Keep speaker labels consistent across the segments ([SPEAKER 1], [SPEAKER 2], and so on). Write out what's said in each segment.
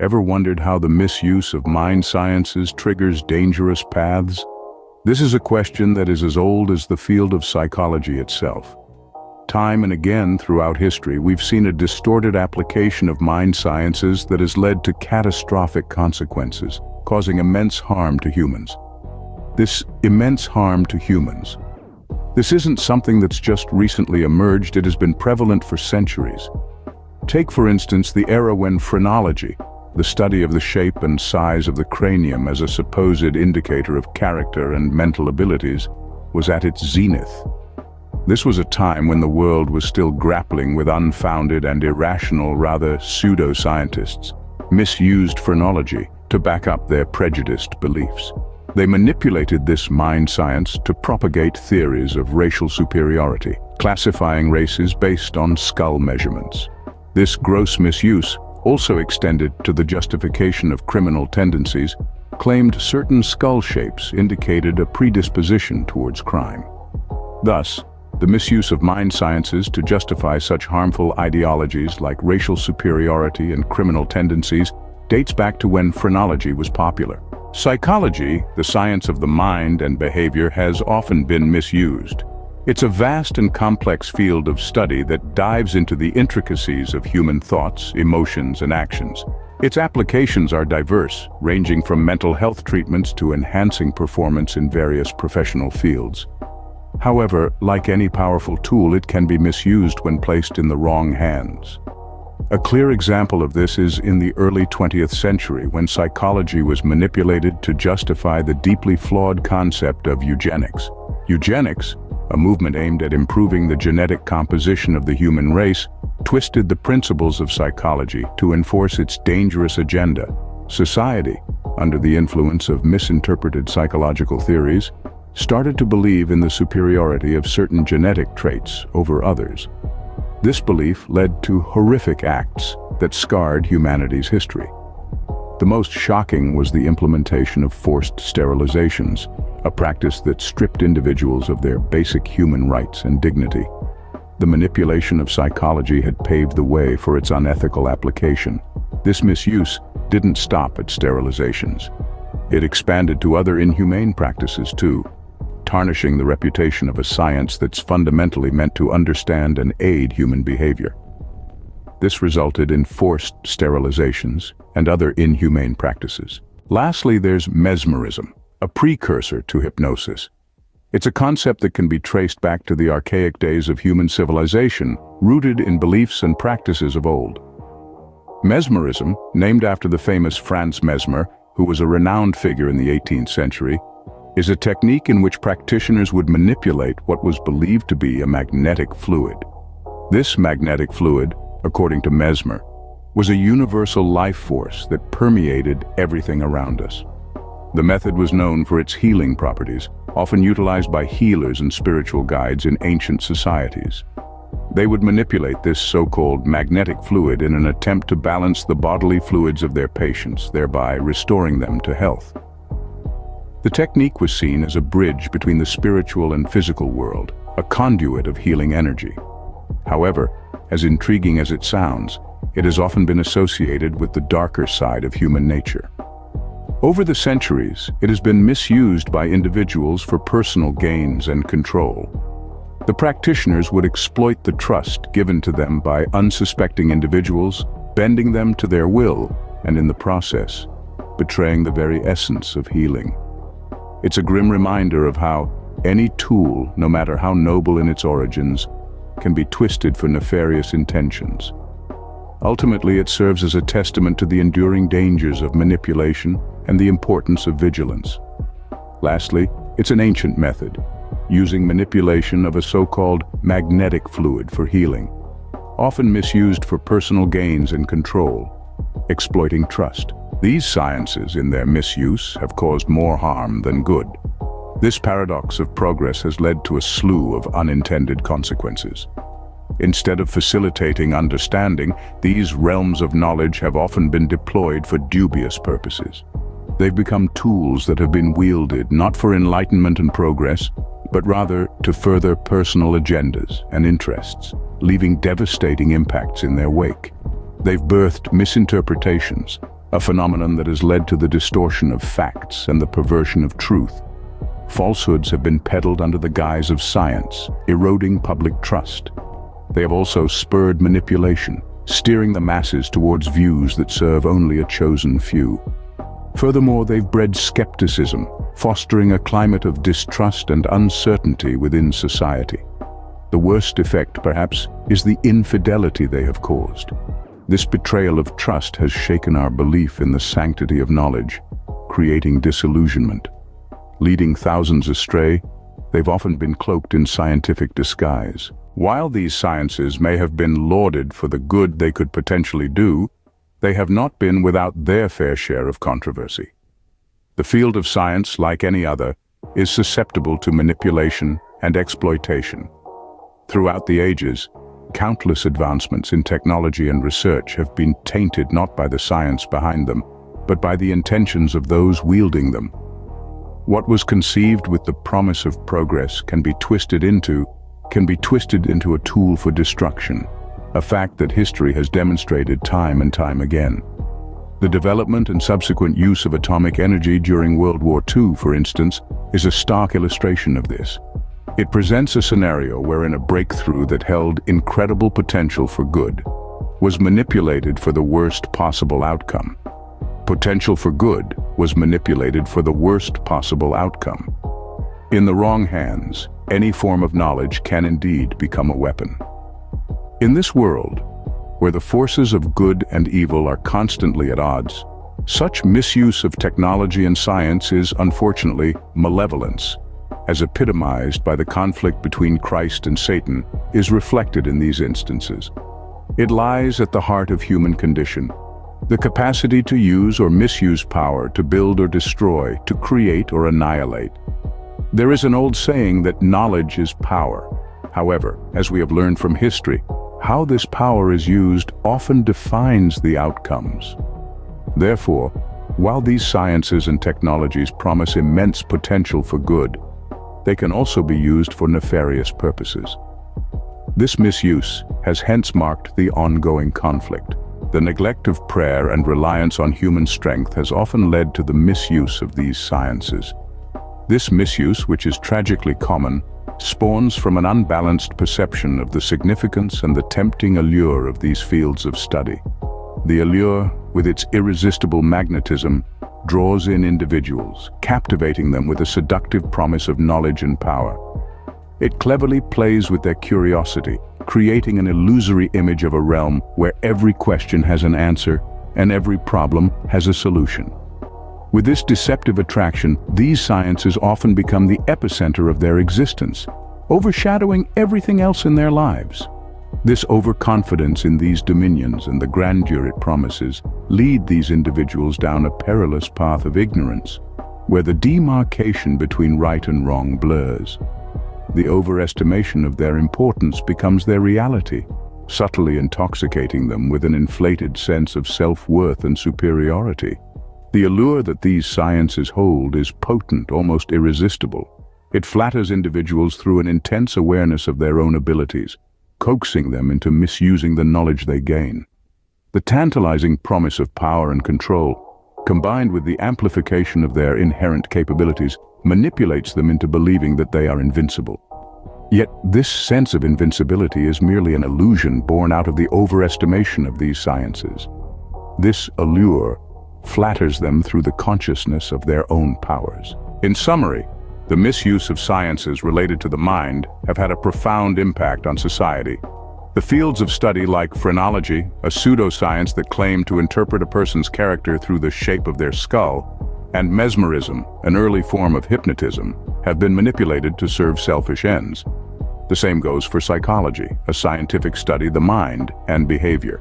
[SPEAKER 1] Ever wondered how the misuse of mind sciences triggers dangerous paths? This is a question that is as old as the field of psychology itself. Time and again throughout history, we've seen a distorted application of mind sciences that has led to catastrophic consequences, causing immense harm to humans. This immense harm to humans. This isn't something that's just recently emerged, it has been prevalent for centuries. Take, for instance, the era when phrenology, the study of the shape and size of the cranium as a supposed indicator of character and mental abilities, was at its zenith. This was a time when the world was still grappling with unfounded and irrational, rather pseudo-scientists, misused phrenology to back up their prejudiced beliefs. They manipulated this mind science to propagate theories of racial superiority, classifying races based on skull measurements. This gross misuse also extended to the justification of criminal tendencies, claimed certain skull shapes indicated a predisposition towards crime. Thus, the misuse of mind sciences to justify such harmful ideologies like racial superiority and criminal tendencies dates back to when phrenology was popular. Psychology, the science of the mind and behavior, has often been misused. It's a vast and complex field of study that dives into the intricacies of human thoughts, emotions, and actions. Its applications are diverse, ranging from mental health treatments to enhancing performance in various professional fields. However, like any powerful tool, it can be misused when placed in the wrong hands. A clear example of this is in the early 20th century, when psychology was manipulated to justify the deeply flawed concept of eugenics. Eugenics, a movement aimed at improving the genetic composition of the human race, twisted the principles of psychology to enforce its dangerous agenda. Society, under the influence of misinterpreted psychological theories, started to believe in the superiority of certain genetic traits over others. This belief led to horrific acts that scarred humanity's history. The most shocking was the implementation of forced sterilizations, a practice that stripped individuals of their basic human rights and dignity. The manipulation of psychology had paved the way for its unethical application. This misuse didn't stop at sterilizations. It expanded to other inhumane practices too, tarnishing the reputation of a science that's fundamentally meant to understand and aid human behavior. This resulted in forced sterilizations and other inhumane practices. Lastly, there's mesmerism, a precursor to hypnosis. It's a concept that can be traced back to the archaic days of human civilization, rooted in beliefs and practices of old. Mesmerism, named after the famous Franz Mesmer, who was a renowned figure in the 18th century, is a technique in which practitioners would manipulate what was believed to be a magnetic fluid. This magnetic fluid, according to Mesmer, was a universal life force that permeated everything around us. The method was known for its healing properties, often utilized by healers and spiritual guides in ancient societies. They would manipulate this so-called magnetic fluid in an attempt to balance the bodily fluids of their patients, thereby restoring them to health. The technique was seen as a bridge between the spiritual and physical world, a conduit of healing energy. However, as intriguing as it sounds, it has often been associated with the darker side of human nature. Over the centuries, it has been misused by individuals for personal gains and control. The practitioners would exploit the trust given to them by unsuspecting individuals, bending them to their will, and in the process, betraying the very essence of healing. It's a grim reminder of how any tool, no matter how noble in its origins, can be twisted for nefarious intentions. Ultimately, it serves as a testament to the enduring dangers of manipulation and the importance of vigilance. Lastly, it's an ancient method, using manipulation of a so-called magnetic fluid for healing, often misused for personal gains and control, exploiting trust. These sciences, in their misuse, have caused more harm than good. This paradox of progress has led to a slew of unintended consequences. Instead of facilitating understanding, these realms of knowledge have often been deployed for dubious purposes. They've become tools that have been wielded not for enlightenment and progress, but rather to further personal agendas and interests, leaving devastating impacts in their wake. They've birthed misinterpretations, a phenomenon that has led to the distortion of facts and the perversion of truth. Falsehoods have been peddled under the guise of science, eroding public trust. They have also spurred manipulation, steering the masses towards views that serve only a chosen few. Furthermore, they've bred skepticism, fostering a climate of distrust and uncertainty within society. The worst effect, perhaps, is the infidelity they have caused. This betrayal of trust has shaken our belief in the sanctity of knowledge, creating disillusionment. Leading thousands astray, they've often been cloaked in scientific disguise. While these sciences may have been lauded for the good they could potentially do, they have not been without their fair share of controversy. The field of science, like any other, is susceptible to manipulation and exploitation. Throughout the ages, countless advancements in technology and research have been tainted not by the science behind them, but by the intentions of those wielding them. What was conceived with the promise of progress can be twisted into a tool for destruction, a fact that history has demonstrated time and time again. The development and subsequent use of atomic energy during World War II, for instance, is a stark illustration of this. It presents a scenario wherein a breakthrough that held incredible potential for good was manipulated for the worst possible outcome. Potential for good was manipulated for the worst possible outcome. In the wrong hands, any form of knowledge can indeed become a weapon. In this world, where the forces of good and evil are constantly at odds, such misuse of technology and science is, unfortunately, malevolence, as epitomized by the conflict between Christ and Satan, is reflected in these instances. It lies at the heart of human condition, the capacity to use or misuse power to build or destroy, to create or annihilate. There is an old saying that knowledge is power. However, as we have learned from history, how this power is used often defines the outcomes. Therefore, while these sciences and technologies promise immense potential for good, they can also be used for nefarious purposes. This misuse has hence marked the ongoing conflict. The neglect of prayer and reliance on human strength has often led to the misuse of these sciences. This misuse, which is tragically common, spawns from an unbalanced perception of the significance and the tempting allure of these fields of study. The allure, with its irresistible magnetism, draws in individuals, captivating them with a seductive promise of knowledge and power. It cleverly plays with their curiosity, creating an illusory image of a realm where every question has an answer and every problem has a solution. With this deceptive attraction, these sciences often become the epicenter of their existence, overshadowing everything else in their lives. This overconfidence in these dominions and the grandeur it promises lead these individuals down a perilous path of ignorance, where the demarcation between right and wrong blurs. The overestimation of their importance becomes their reality, subtly intoxicating them with an inflated sense of self-worth and superiority. The allure that these sciences hold is potent, almost irresistible. It flatters individuals through an intense awareness of their own abilities, coaxing them into misusing the knowledge they gain. The tantalizing promise of power and control, combined with the amplification of their inherent capabilities, manipulates them into believing that they are invincible. Yet this sense of invincibility is merely an illusion born out of the overestimation of these sciences. This allure flatters them through the consciousness of their own powers. In summary, the misuse of sciences related to the mind have had a profound impact on society. The fields of study like phrenology, a pseudoscience that claimed to interpret a person's character through the shape of their skull, and mesmerism, an early form of hypnotism, have been manipulated to serve selfish ends. The same goes for psychology, a scientific study of the mind and behavior.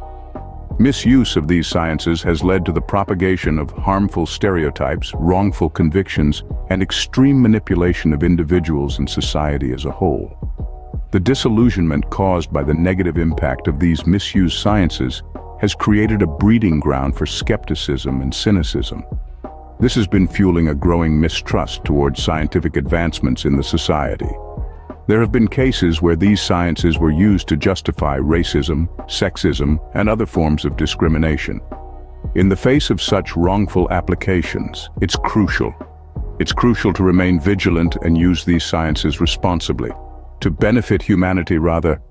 [SPEAKER 1] Misuse of these sciences has led to the propagation of harmful stereotypes, wrongful convictions, and extreme manipulation of individuals and society as a whole. The disillusionment caused by the negative impact of these misused sciences has created a breeding ground for skepticism and cynicism. This has been fueling a growing mistrust towards scientific advancements in the society. There have been cases where these sciences were used to justify racism, sexism, and other forms of discrimination. In the face of such wrongful applications, it's crucial. It's crucial to remain vigilant and use these sciences responsibly, to benefit humanity rather